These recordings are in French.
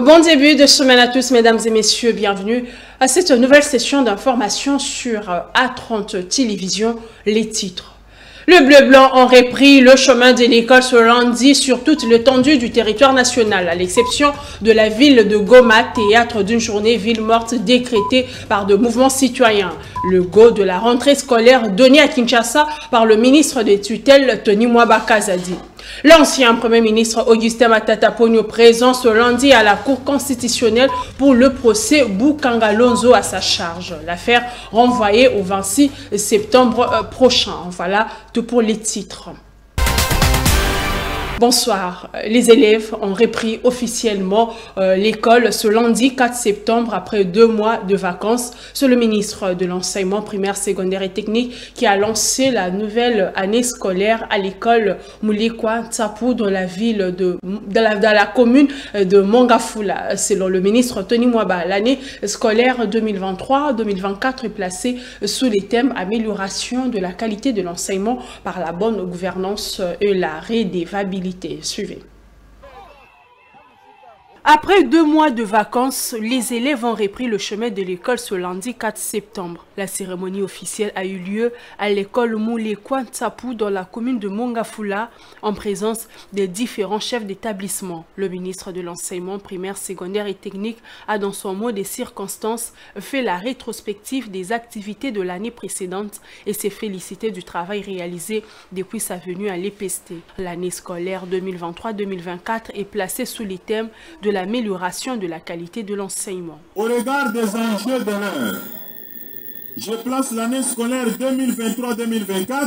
Bon début de semaine à tous, mesdames et messieurs, bienvenue à cette nouvelle session d'information sur A30 Télévision, les titres. Le bleu-blanc aurait pris le chemin de l'école ce lundi sur toute l'étendue du territoire national, à l'exception de la ville de Goma, théâtre d'une journée ville morte décrétée par de mouvements citoyens. Le go de la rentrée scolaire donné à Kinshasa par le ministre des tutelles Tony Mwaba Kazadi. L'ancien Premier ministre Augustin Matata Ponyo présent ce lundi à la Cour constitutionnelle pour le procès Boukanga Lonzo à sa charge. L'affaire renvoyée au 26 septembre prochain. Voilà tout pour les titres. Bonsoir. Les élèves ont repris officiellement l'école ce lundi 4 septembre après 2 mois de vacances. C'est le ministre de l'enseignement primaire, secondaire et technique qui a lancé la nouvelle année scolaire à l'école Moulekwa Tsapou dans la ville dans la commune de Mongafula. Selon le ministre Tony Mwaba, l'année scolaire 2023-2024 est placée sous les thèmes amélioration de la qualité de l'enseignement par la bonne gouvernance et la redevabilité. Suivez. Après 2 mois de vacances, les élèves ont repris le chemin de l'école ce lundi 4 septembre. La cérémonie officielle a eu lieu à l'école Moulekwa Tsapou dans la commune de Mongafula en présence des différents chefs d'établissement. Le ministre de l'enseignement primaire, secondaire et technique a dans son mot des circonstances fait la rétrospective des activités de l'année précédente et s'est félicité du travail réalisé depuis sa venue à l'EPST. L'année scolaire 2023-2024 est placée sous les thèmes de l'amélioration de la qualité de l'enseignement. Au regard des enjeux de l'heure, je place l'année scolaire 2023-2024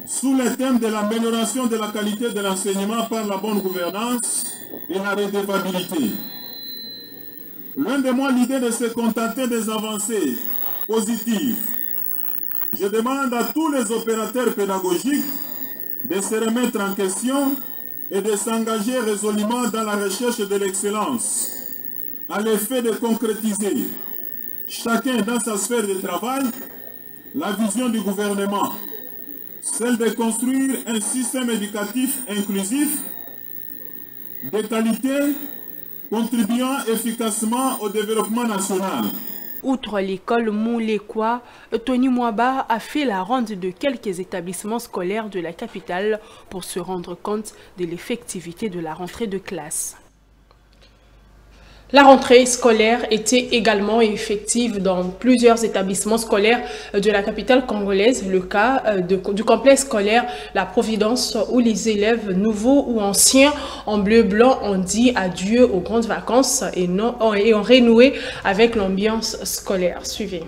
sous le thème de l'amélioration de la qualité de l'enseignement par la bonne gouvernance et la redevabilité. Loin de moi l'idée de se contenter des avancées positives. Je demande à tous les opérateurs pédagogiques de se remettre en question et de s'engager résolument dans la recherche de l'excellence, à l'effet de concrétiser, chacun dans sa sphère de travail, la vision du gouvernement, celle de construire un système éducatif inclusif, de qualité, contribuant efficacement au développement national. Outre l'école Moulekwa, Tony Mwaba a fait la ronde de quelques établissements scolaires de la capitale pour se rendre compte de l'effectivité de la rentrée de classe. La rentrée scolaire était également effective dans plusieurs établissements scolaires de la capitale congolaise. Le cas du complexe scolaire La Providence où les élèves nouveaux ou anciens en bleu-blanc ont dit adieu aux grandes vacances et ont renoué avec l'ambiance scolaire. Suivez.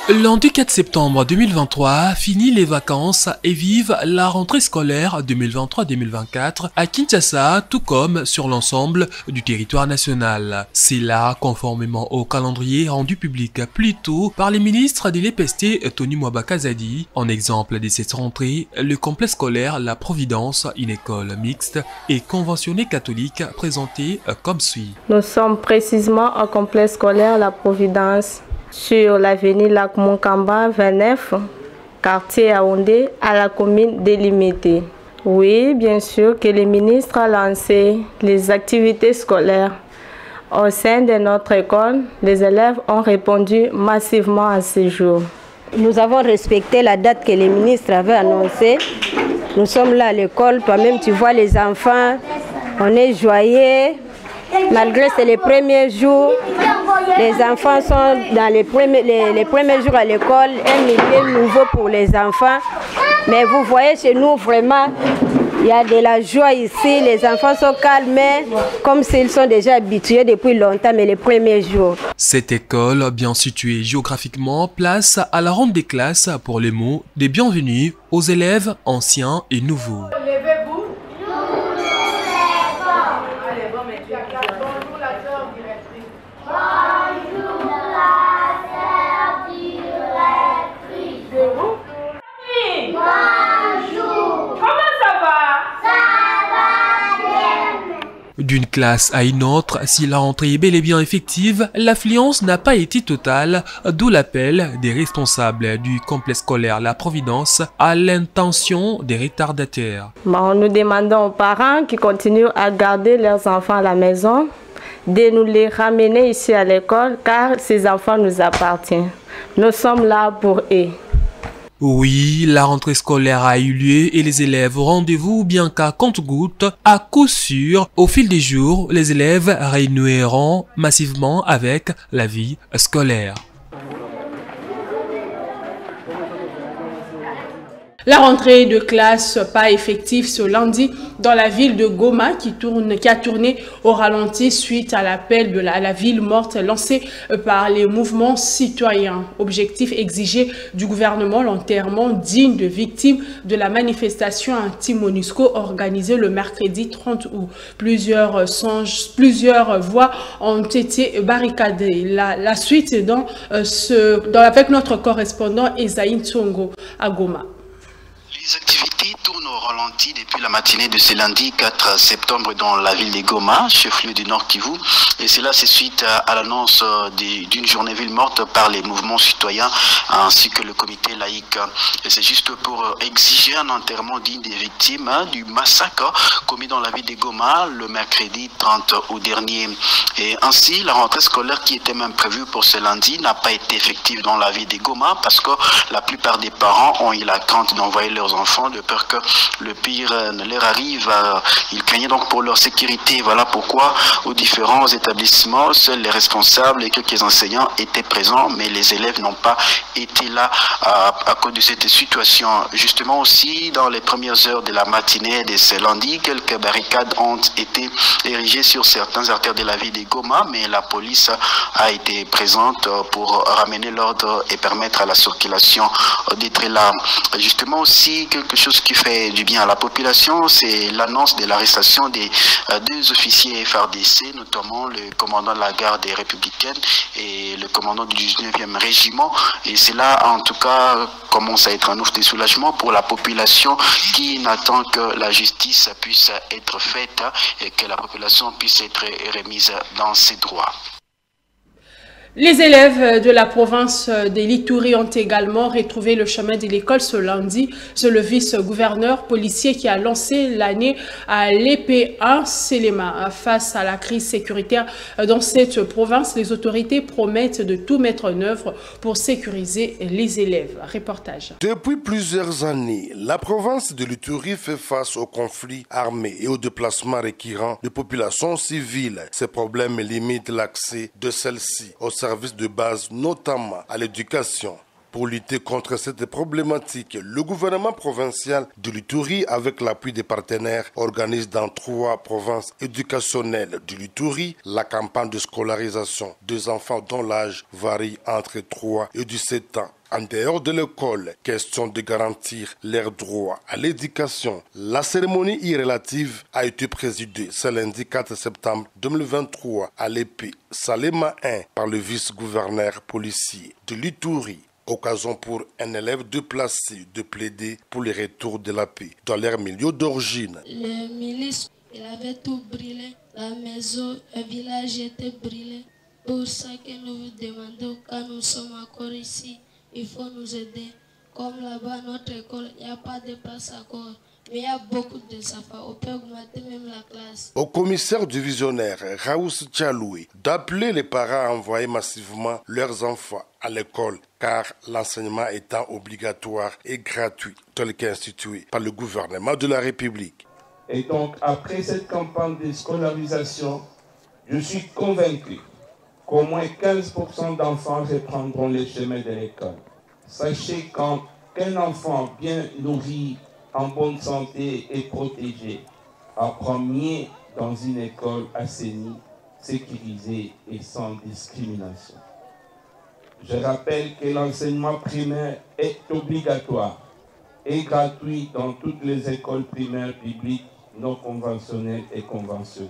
Lundi 4 septembre 2023 finit les vacances et vive la rentrée scolaire 2023-2024 à Kinshasa, tout comme sur l'ensemble du territoire national. C'est là, conformément au calendrier rendu public plus tôt par les ministres de l'EPST Tony Mwaba Kazadi. En exemple de cette rentrée, le complexe scolaire La Providence, une école mixte et conventionnée catholique, présentée comme suit. Nous sommes précisément au complexe scolaire La Providence, sur l'avenue Lac Monkamba 29, quartier Yaoundé, à la commune délimitée. Oui, bien sûr que le ministre a lancé les activités scolaires. Au sein de notre école, les élèves ont répondu massivement à ce jour. Nous avons respecté la date que le ministre avait annoncée. Nous sommes là à l'école, toi-même tu vois les enfants, on est joyeux. Malgré que c'est les premiers jours, les enfants sont dans les premiers jours à l'école, un milieu nouveau pour les enfants. Mais vous voyez chez nous vraiment, il y a de la joie ici, les enfants sont calmés, comme s'ils sont déjà habitués depuis longtemps, mais les premiers jours. Cette école, bien située géographiquement, place à la ronde des classes pour les mots de bienvenue aux élèves anciens et nouveaux. D'une classe à une autre, si la rentrée est bel et bien effective, l'affluence n'a pas été totale, d'où l'appel des responsables du complexe scolaire La Providence à l'intention des retardataires. Nous demandons aux parents qui continuent à garder leurs enfants à la maison de nous les ramener ici à l'école car ces enfants nous appartiennent. Nous sommes là pour eux. Oui, la rentrée scolaire a eu lieu et les élèves au rendez-vous bien qu'à compte-gouttes. À coup sûr, au fil des jours, les élèves renoueront massivement avec la vie scolaire. La rentrée de classe pas effective ce lundi dans la ville de Goma qui a tourné au ralenti suite à l'appel de la ville morte lancé par les mouvements citoyens. Objectif exigé du gouvernement, l'enterrement digne de victimes de la manifestation anti-MONUSCO organisée le mercredi 30 août. Plusieurs voies ont été barricadées. La suite avec notre correspondant Esaïe Tsongo à Goma. Les activités tournent au ralenti depuis la matinée de ce lundi 4 septembre dans la ville de Goma, chef-lieu du Nord Kivu. Et cela c'est suite à l'annonce d'une journée ville morte par les mouvements citoyens ainsi que le comité laïque. Et c'est juste pour exiger un enterrement digne des victimes du massacre commis dans la ville de Goma le mercredi 30 août dernier. Et ainsi, la rentrée scolaire qui était même prévue pour ce lundi n'a pas été effective dans la ville de Goma parce que la plupart des parents ont eu la crainte d'envoyer leurs enfants de peur que le pire ne leur arrive. Ils craignaient donc pour leur sécurité. Voilà pourquoi aux différents établissements, seuls les responsables et quelques enseignants étaient présents, mais les élèves n'ont pas été là à cause de cette situation. Justement aussi, dans les premières heures de la matinée de ce lundi, quelques barricades ont été érigées sur certaines artères de la ville de Goma, mais la police a été présente pour ramener l'ordre et permettre à la circulation d'être là. Justement aussi, quelque chose qui fait du bien à la population, c'est l'annonce de l'arrestation des deux officiers FARDC, notamment le commandant de la garde républicaine et le commandant du 19e régiment. Et cela, en tout cas, commence à être un ouf de soulagement pour la population qui n'attend que la justice puisse être faite et que la population puisse être remise dans ses droits. Les élèves de la province de l'Ituri ont également retrouvé le chemin de l'école ce lundi. C'est le vice-gouverneur policier qui a lancé l'année à l'EP1 Selema. Face à la crise sécuritaire dans cette province, les autorités promettent de tout mettre en œuvre pour sécuriser les élèves. Reportage. Depuis plusieurs années, la province de l'Ituri fait face aux conflits armés et aux déplacements récurrents de populations civiles. Ces problèmes limitent l'accès de celles-ci aux services de base, notamment à l'éducation. Pour lutter contre cette problématique, le gouvernement provincial de l'Ituri, avec l'appui des partenaires, organise dans 3 provinces éducationnelles de l'Ituri la campagne de scolarisation des enfants dont l'âge varie entre 3 et 17 ans. En dehors de l'école, question de garantir leurs droits à l'éducation. La cérémonie irrélative a été présidée ce lundi 4 septembre 2023 à l'EP Selema 1 par le vice-gouverneur policier de l'Ituri. Occasion pour un élève déplacé de plaider pour le retour de la paix dans leur milieu d'origine. Le milice, il avait tout brûlé. La maison, le village était brûlé. Pour ça que nous vous demandons, quand nous sommes encore ici, il faut nous aider. Comme là-bas, notre école, il n'y a pas de place encore. Mais il y a beaucoup de enfants. On peut augmenter même la classe. Au commissaire divisionnaire Raous Tchaloui d'appeler les parents à envoyer massivement leurs enfants à l'école, car l'enseignement étant obligatoire et gratuit, tel qu'institué par le gouvernement de la République. Et donc, après cette campagne de scolarisation, je suis convaincu qu'au moins 15% d'enfants reprendront les chemins de l'école. Sachez qu'un enfant bien nourri, en bonne santé et protégé, apprend mieux dans une école assainie, sécurisée et sans discrimination. Je rappelle que l'enseignement primaire est obligatoire et gratuit dans toutes les écoles primaires publiques non conventionnelles et conventionnées.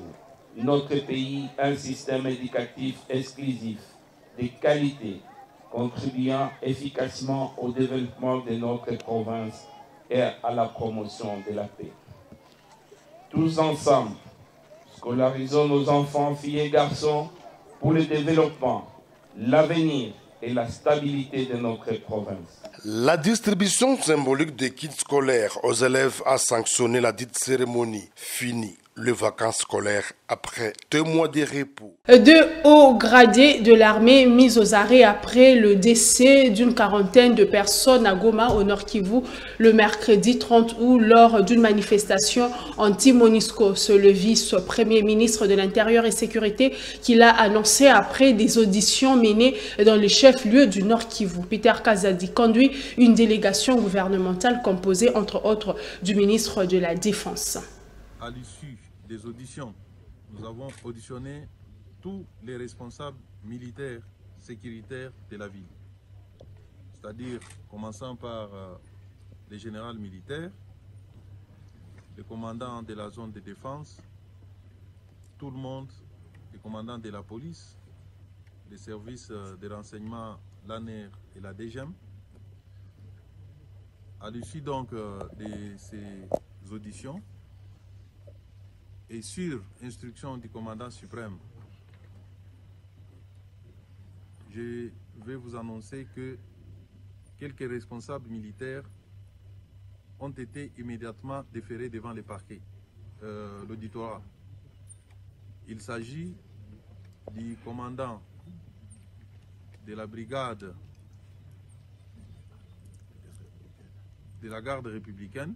Notre pays a un système éducatif exclusif, de qualité, contribuant efficacement au développement de notre province et à la promotion de la paix. Tous ensemble, Scolarisons nos enfants, filles et garçons, pour le développement, l'avenir et la stabilité de notre province. La distribution symbolique des kits scolaires aux élèves a sanctionné la dite cérémonie. Fini les vacances scolaires après 2 mois de repos. 2 hauts gradés de l'armée mis aux arrêts après le décès d'une quarantaine de personnes à Goma, au Nord Kivu, le mercredi 30 août lors d'une manifestation anti-MONUSCO. C'est le vice-premier ministre de l'Intérieur et Sécurité qui l'a annoncé après des auditions menées dans le chef-lieu du Nord Kivu. Peter Kazadi conduit une délégation gouvernementale composée entre autres du ministre de la Défense. À l'issue des auditions, nous avons auditionné tous les responsables militaires, sécuritaires de la ville. C'est-à-dire, commençant par les généraux militaires, les commandants de la zone de défense, tout le monde, les commandants de la police, les services de renseignement, l'ANER et la DGM. À l'issue donc de ces auditions, et sur instruction du commandant suprême, je vais vous annoncer que quelques responsables militaires ont été immédiatement déférés devant les parquets, l'auditorat. Il s'agit du commandant de la brigade de la garde républicaine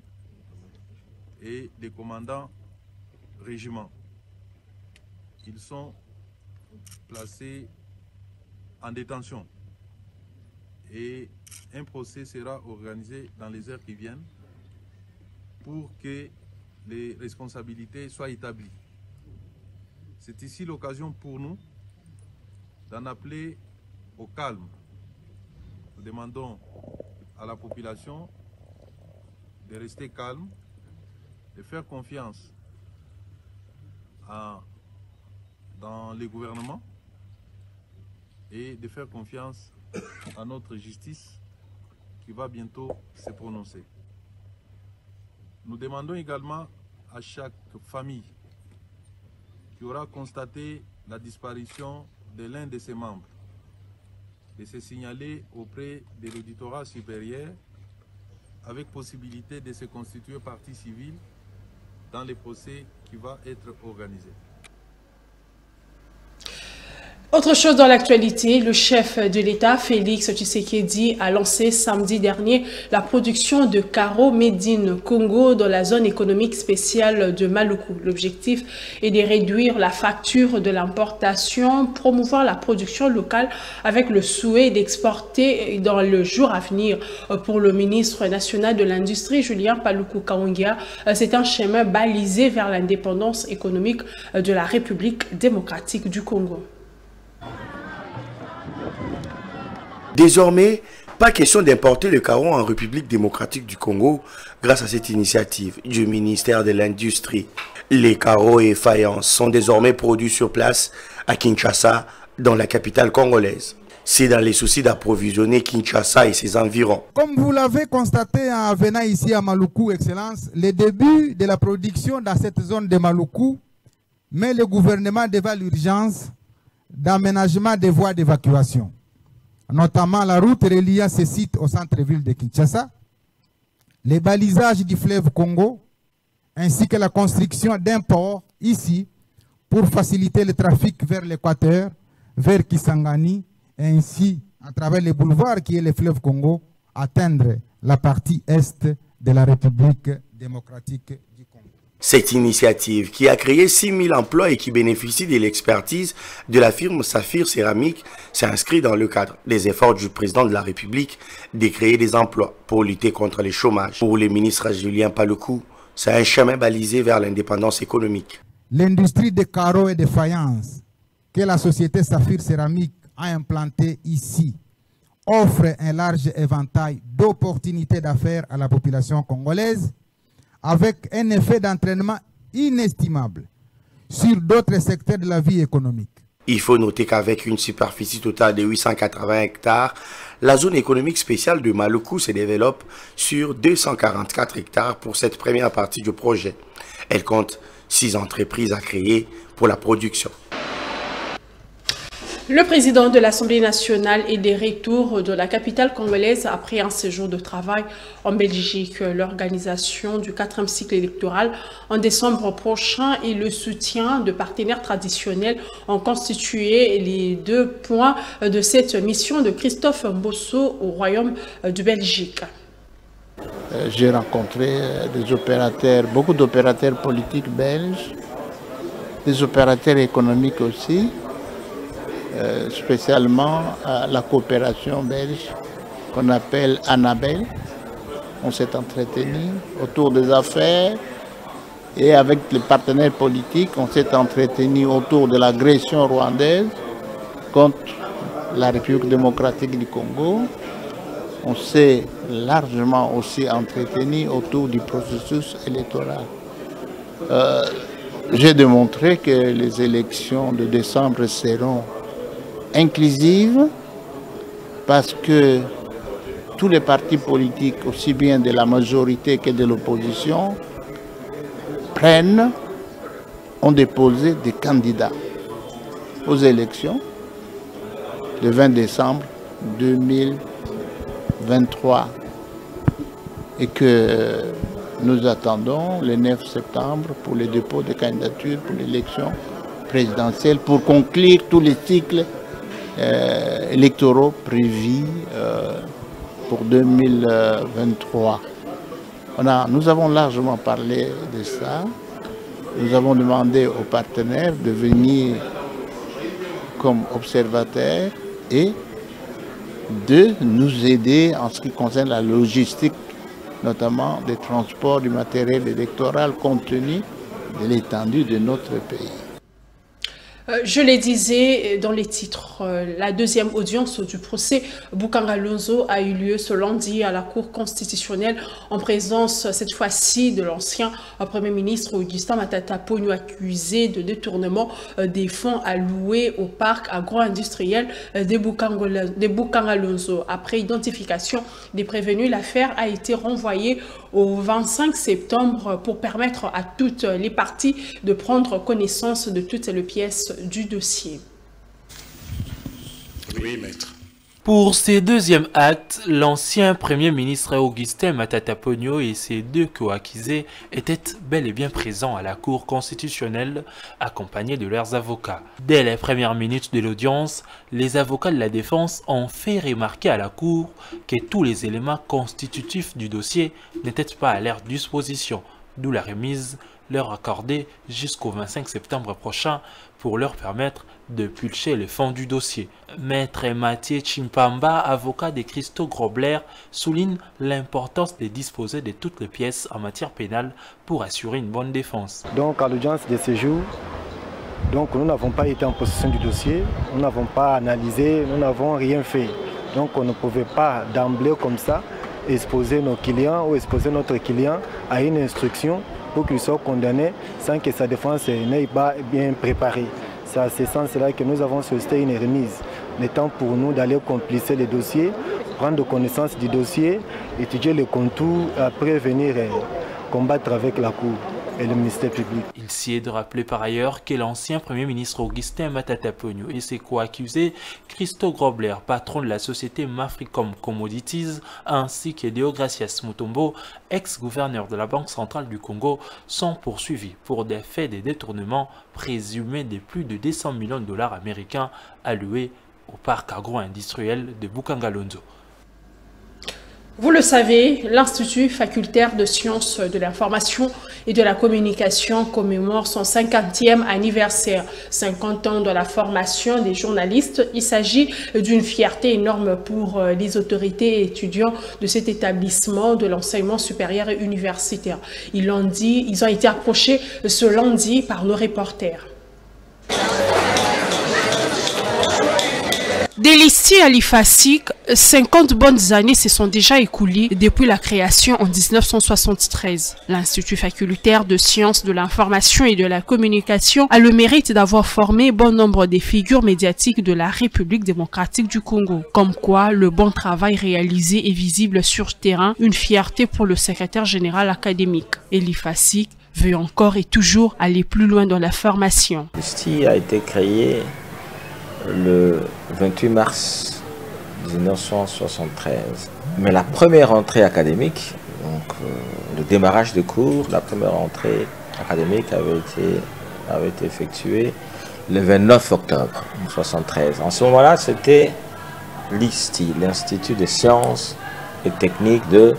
et des commandants régiments. Ils sont placés en détention et un procès sera organisé dans les heures qui viennent pour que les responsabilités soient établies. C'est ici l'occasion pour nous d'en appeler au calme. Nous demandons à la population de rester calme, de faire confiance dans les gouvernements et de faire confiance à notre justice qui va bientôt se prononcer. Nous demandons également à chaque famille qui aura constaté la disparition de l'un de ses membres de se signaler auprès de l'auditorat supérieur avec possibilité de se constituer partie civile dans le procès qui va être organisé. Autre chose dans l'actualité, le chef de l'État, Félix Tshisekedi, a lancé samedi dernier la production de carreaux Made in Congo dans la zone économique spéciale de Maluku. L'objectif est de réduire la facture de l'importation, promouvoir la production locale avec le souhait d'exporter dans le jour à venir. Pour le ministre national de l'Industrie, Julien Paluku Kahongya, c'est un chemin balisé vers l'indépendance économique de la République démocratique du Congo. Désormais, pas question d'importer le carreau en République démocratique du Congo grâce à cette initiative du ministère de l'Industrie. Les carreaux et faïences sont désormais produits sur place à Kinshasa, dans la capitale congolaise. C'est dans les soucis d'approvisionner Kinshasa et ses environs. Comme vous l'avez constaté en venant ici à Maluku, Excellence, le début de la production dans cette zone de Maluku met le gouvernement devant l'urgence d'aménagement des voies d'évacuation, notamment la route reliant ces sites au centre-ville de Kinshasa, les balisages du fleuve Congo, ainsi que la construction d'un port ici pour faciliter le trafic vers l'Équateur, vers Kisangani, et ainsi, à travers les boulevards qui est le fleuve Congo, atteindre la partie est de la République démocratique du Congo. Cette initiative, qui a créé 6 000 emplois et qui bénéficie de l'expertise de la firme Saphir Céramique, s'inscrit dans le cadre des efforts du président de la République de créer des emplois pour lutter contre le chômage. Pour le ministre Julien Paluku, c'est un chemin balisé vers l'indépendance économique. L'industrie des carreaux et des faïences que la société Saphir Céramique a implantée ici offre un large éventail d'opportunités d'affaires à la population congolaise, avec un effet d'entraînement inestimable sur d'autres secteurs de la vie économique. Il faut noter qu'avec une superficie totale de 880 hectares, la zone économique spéciale de Maluku se développe sur 244 hectares pour cette première partie du projet. Elle compte 6 entreprises à créer pour la production. Le président de l'Assemblée nationale est de retour de la capitale congolaise après un séjour de travail en Belgique. L'organisation du 4e cycle électoral en décembre prochain et le soutien de partenaires traditionnels ont constitué les 2 points de cette mission de Christophe Mbosso au Royaume de Belgique. J'ai rencontré des opérateurs, beaucoup d'opérateurs politiques belges, des opérateurs économiques aussi, spécialement la coopération belge qu'on appelle Annabelle. On s'est entretenu autour des affaires et avec les partenaires politiques, on s'est entretenu autour de l'agression rwandaise contre la République démocratique du Congo. On s'est largement aussi entretenu autour du processus électoral. J'ai démontré que les élections de décembre seront inclusive parce que tous les partis politiques, aussi bien de la majorité que de l'opposition, ont déposé des candidats aux élections le 20 décembre 2023 et que nous attendons le 9 septembre pour le dépôt de candidature pour l'élection présidentielle pour conclure tous les cycles électoraux prévus pour 2023. Nous avons largement parlé de ça. Nous avons demandé aux partenaires de venir comme observateurs et de nous aider en ce qui concerne la logistique, notamment des transports du matériel électoral compte tenu de l'étendue de notre pays. Je le disais dans les titres, la deuxième audience du procès Bukanga Lonzo a eu lieu ce lundi à la Cour constitutionnelle en présence cette fois-ci de l'ancien Premier ministre Augustin Matata Ponyo accusé de détournement des fonds alloués au parc agro-industriel de Bukanga Lonzo. Après identification des prévenus, l'affaire a été renvoyée au 25 septembre pour permettre à toutes les parties de prendre connaissance de toutes les pièces du dossier. Oui, maître. Pour ces deuxièmes actes, l'ancien Premier ministre Augustin Matata Ponyo et ses 2 co-accusés étaient bel et bien présents à la Cour constitutionnelle, accompagnés de leurs avocats. Dès les premières minutes de l'audience, les avocats de la défense ont fait remarquer à la Cour que tous les éléments constitutifs du dossier n'étaient pas à leur disposition, d'où la remise leur accordée jusqu'au 25 septembre prochain pour leur permettre de pulcher les fonds du dossier. Maître Mathieu Chimpamba, avocat de Christo Grobler, souligne l'importance de disposer de toutes les pièces en matière pénale pour assurer une bonne défense. Donc à l'audience de ce jour, nous n'avons pas été en possession du dossier, nous n'avons pas analysé, nous n'avons rien fait. Donc on ne pouvait pas d'emblée comme ça exposer nos clients ou exposer notre client à une instruction pour qu'il soit condamné sans que sa défense n'ait pas bien préparée. C'est à ce sens-là que nous avons sollicité une remise. Le temps pour nous d'aller complicer les dossiers, prendre connaissance du dossier, étudier les contours, après venir combattre avec la Cour et le ministère public. Il s'y est de rappeler par ailleurs que l'ancien Premier ministre Augustin Matata Ponyo et ses co-accusés, Christo Grobler, patron de la société Mafricom Commodities, ainsi que Deogracias Mutombo, ex-gouverneur de la Banque centrale du Congo, sont poursuivis pour des faits de détournement présumés de plus de 200 millions de dollars américains alloués au parc agro-industriel de Bukanga Lonzo. Vous le savez, l'Institut facultaire de sciences de l'information et de la communication commémore son 50e anniversaire. 50 ans de la formation des journalistes. Il s'agit d'une fierté énorme pour les autorités et étudiants de cet établissement de l'enseignement supérieur et universitaire. Ils ont été approchés ce lundi par nos reporters. Délicie Alifasik, 50 bonnes années se sont déjà écoulées depuis la création en 1973. L'Institut facultaire de sciences de l'information et de la communication a le mérite d'avoir formé bon nombre de figures médiatiques de la République démocratique du Congo. Comme quoi, le bon travail réalisé est visible sur terrain, une fierté pour le secrétaire général académique. Elifasik veut encore et toujours aller plus loin dans la formation. L'ISTI a été créé le 28 mars 1973. Mais la première entrée académique, donc le démarrage de cours, la première entrée académique avait été effectuée le 29 octobre 1973. En ce moment-là, c'était l'ISTI, l'Institut des sciences et techniques de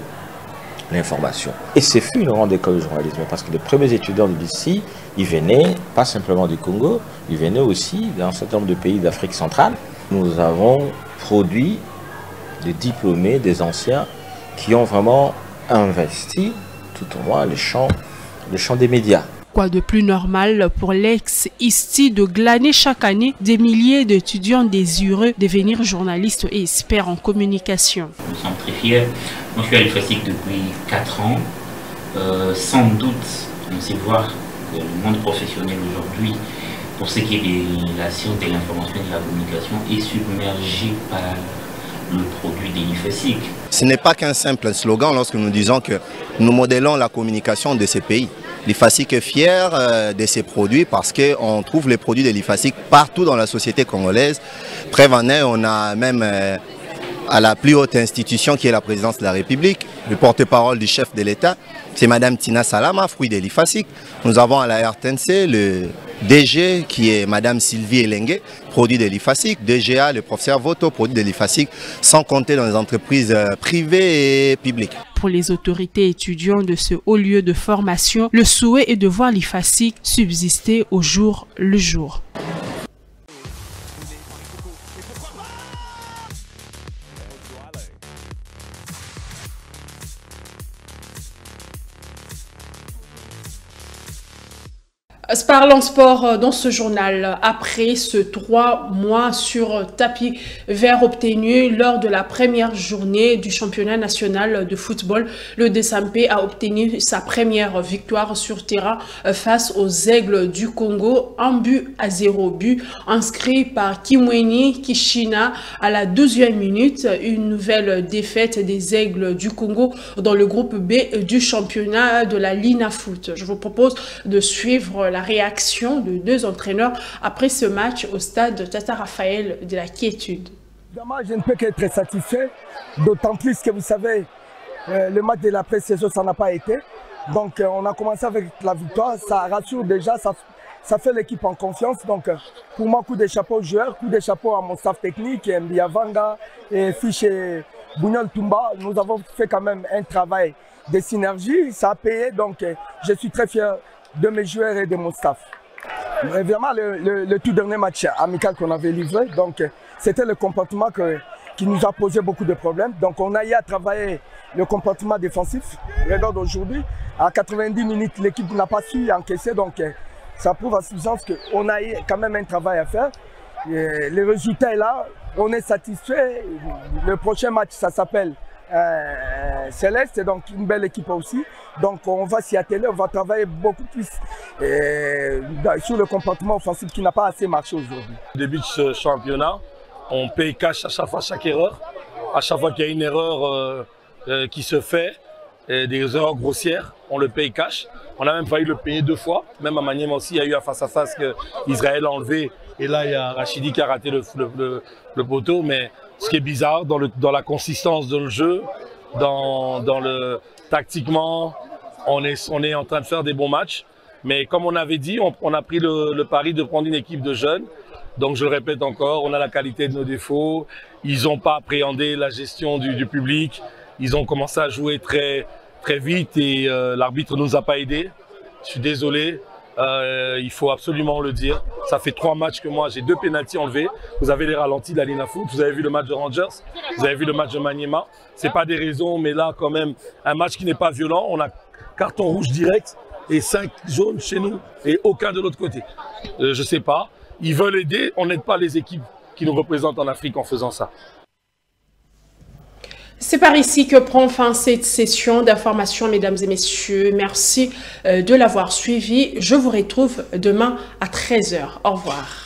l'information. Et c'est fut une grande école de journalisme parce que les premiers étudiants de l'ISTI, ils venaient pas simplement du Congo, ils venaient aussi d'un certain nombre de pays d'Afrique centrale. Nous avons produit des diplômés, des anciens qui ont vraiment investi tout au moins le champ des médias. Quoi de plus normal pour l'ex-ISTI de glaner chaque année des milliers d'étudiants désireux devenir journalistes et experts en communication. Nous sommes très fiers. Moi, je suis à l'IFASIC depuis 4 ans. Sans doute, on sait voir que le monde professionnel aujourd'hui, pour ce qui est de la science de l'information et de la communication, est submergé par le produit de l'IFASIC. Ce n'est pas qu'un simple slogan lorsque nous disons que nous modélons la communication de ces pays. L'IFASIC est fier de ses produits parce qu'on trouve les produits de l'IFASIC partout dans la société congolaise. Preuve en est, on a même à la plus haute institution qui est la présidence de la République, le porte-parole du chef de l'État, c'est Madame Tina Salama, fruit de l'IFASIC. Nous avons à la RTNC le DG qui est Madame Sylvie Elengue, produit de l'IFASIC, DGA, le professeur Voto, produit de l'IFASIC, sans compter dans les entreprises privées et publiques. Pour les autorités étudiants de ce haut lieu de formation, le souhait est de voir l'IFASIC subsister au jour le jour. Parlons sport dans ce journal. Après ce 3 mois sur tapis vert obtenu lors de la première journée du championnat national de football, le DSMP a obtenu sa première victoire sur terrain face aux Aigles du Congo, 1-0 inscrit par Kimweni Kishina à la 12e minute. Une nouvelle défaite des Aigles du Congo dans le groupe B du championnat de la Lina Foot. Je vous propose de suivre la réaction de 2 entraîneurs après ce match au stade Tata Raphaël de la Quiétude. Je ne peux qu'être satisfait, d'autant plus que vous savez, le match de la pré-saison, ça n'a pas été. Donc on a commencé avec la victoire, ça rassure déjà, ça fait l'équipe en confiance. Donc pour moi, coup de chapeau aux joueurs, coup de chapeau à mon staff technique, Mbiavanga et Fiche et Bougnol Toumba. Nous avons fait quand même un travail de synergie, ça a payé, donc je suis très fier de mes joueurs et de mon staff. Mais vraiment, le tout dernier match amical qu'on avait livré, donc c'était le comportement qui nous a posé beaucoup de problèmes. Donc on a eu à travailler le comportement défensif. Regarde aujourd'hui, à 90 minutes, l'équipe n'a pas su encaisser, donc ça prouve à suffisance qu'on a eu quand même un travail à faire. Et le résultat est là, on est satisfait. Le prochain match, ça s'appelle Céleste, donc une belle équipe aussi. Donc on va s'y atteler, on va travailler beaucoup plus sur le comportement offensif qui n'a pas assez marché aujourd'hui. Au début de ce championnat, on paye cash à chaque fois chaque erreur. À chaque fois qu'il y a une erreur qui se fait, des erreurs grossières, on le paye cash. On a même failli le payer 2 fois. Même à Maniema aussi, il y a eu un face-à-face qu'Israël a enlevé. Et là, il y a Rachidi qui a raté le poteau. Mais ce qui est bizarre, dans la consistance de le jeu, tactiquement, on est en train de faire des bons matchs. Mais comme on avait dit, on a pris le pari de prendre une équipe de jeunes. Donc je le répète encore, on a la qualité de nos défauts. Ils n'ont pas appréhendé la gestion du public. Ils ont commencé à jouer très, très vite et l'arbitre ne nous a pas aidés. Je suis désolé. Il faut absolument le dire. Ça fait 3 matchs que moi j'ai 2 pénaltys enlevés. Vous avez les ralentis de la Lina Foot, vous avez vu le match de Rangers, vous avez vu le match de Maniema. C'est pas des raisons, mais là quand même un match qui n'est pas violent. On a carton rouge direct et 5 jaunes chez nous et aucun de l'autre côté. Je sais pas. Ils veulent aider. On n'aide pas les équipes qui nous représentent en Afrique en faisant ça. C'est par ici que prend fin cette session d'information, mesdames et messieurs. Merci de l'avoir suivi. Je vous retrouve demain à 13h. Au revoir.